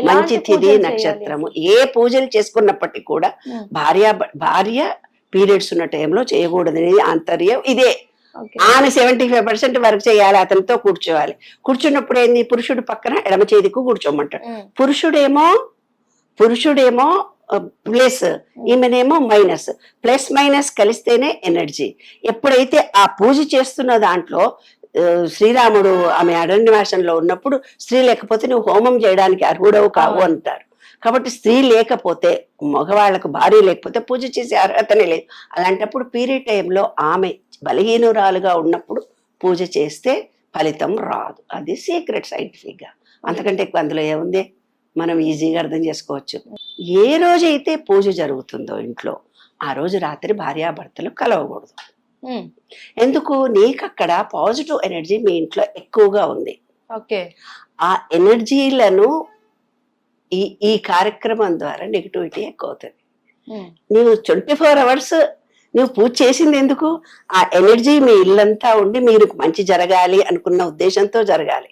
మంచి తిథి నక్షత్రము ఏ పూజలు చేసుకున్నప్పటికీ కూడా భార్య పీరియడ్స్ ఉన్న టైంలో చేయకూడదు అనేది ఆంతర్యం ఇదే. ఆమె 75% వర్క్ చేయాలి, అతనితో కూర్చోవాలి. కూర్చున్నప్పుడు ఏంది, పురుషుడు పక్కన ఎడమ చేతికు కూర్చోమంటాడు. పురుషుడేమో ప్లస్, ఈమెనేమో మైనస్. ప్లస్ మైనస్ కలిస్తేనే ఎనర్జీ. ఎప్పుడైతే ఆ పూజ చేస్తున్న దాంట్లో శ్రీరాముడు ఆమె అరణ్యవాసంలో ఉన్నప్పుడు స్త్రీ లేకపోతే నువ్వు హోమం చేయడానికి అర్హుడవు కావు అంటారు. కాబట్టి స్త్రీ లేకపోతే, మగవాళ్లకు భార్య లేకపోతే పూజ చేసే అర్హతనే లేదు. అలాంటప్పుడు పీరియడ్ టైంలో ఆమె బలహీనురాలుగా ఉన్నప్పుడు పూజ చేస్తే ఫలితం రాదు. అది సీక్రెట్ సైంటిఫిక్ గా. అంతకంటే ఎక్కువ అందులో ఏముంది, మనం ఈజీగా అర్థం చేసుకోవచ్చు. ఏ రోజైతే పూజ జరుగుతుందో ఇంట్లో ఆ రోజు రాత్రి భార్యాభర్తలు కలవకూడదు. ఎందుకు, నీకు అక్కడ పాజిటివ్ ఎనర్జీ మీ ఇంట్లో ఎక్కువగా ఉంది. ఆ ఎనర్జీలను ఈ కార్యక్రమం ద్వారా నెగిటివిటీ ఎక్కువ అవుతుంది. నీవు 24 hours నువ్వు పూజ చేసింది ఎందుకు, ఆ ఎనర్జీ మీ ఇల్లంతా ఉండి మీరు మంచి జరగాలి అనుకున్న ఉద్దేశంతో జరగాలి.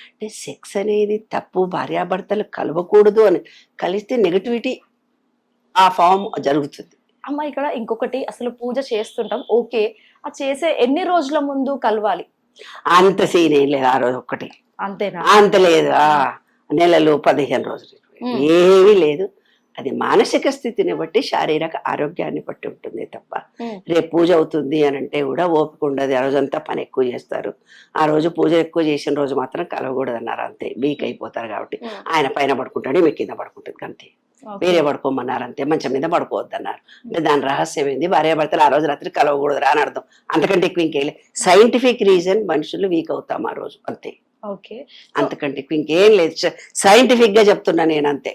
అంటే సెక్స్ అనేది తప్పు, భార్యాభర్తలు కలవకూడదు అని కలిస్తే నెగటివిటీ ఆ ఫామ్ జరుగుతుంది. అమ్మ ఇక్కడ ఇంకొకటి, అసలు పూజ చేస్తుంటాం ఓకే, ఆ చేసే ఎన్ని రోజుల ముందు కలవాలి? అంత సీన్ ఏం లేదు, ఆ రోజు ఒక్కటి అంతేనా? అంత లేదు. నెలలు 15 రోజులు ఏమీ లేదు. అది మానసిక స్థితిని బట్టి, శారీరక ఆరోగ్యాన్ని బట్టి ఉంటుంది తప్ప, రేపు పూజ అవుతుంది అని అంటే కూడా ఓపిక ఉండదు. ఆ రోజంతా పని ఎక్కువ చేస్తారు. ఆ రోజు పూజ ఎక్కువ చేసిన రోజు మాత్రం కలవకూడదు అన్నారు, అంతే. వీక్ అయిపోతారు కాబట్టి ఆయన పైన పడుకుంటాడు, మీ కింద పడుకుంటుంది అంతే. వేరే పడుకోమన్నారు అంతే, మంచం మీద పడుకోవద్దు అన్నారు. అంటే దాని రహస్యం ఏంది, భార్యాభర్తలు ఆ రోజు రాత్రి కలవకూడదు అని అర్థం. అంతకంటే ఎక్కువ ఇంకేం సైంటిఫిక్ రీజన్, మనుషులు వీక్ అవుతాం ఆ రోజు అంతే. అంతకంటే ఎక్కువ ఇంకేం లేదు, సైంటిఫిక్ గా చెప్తున్నా నేను అంతే.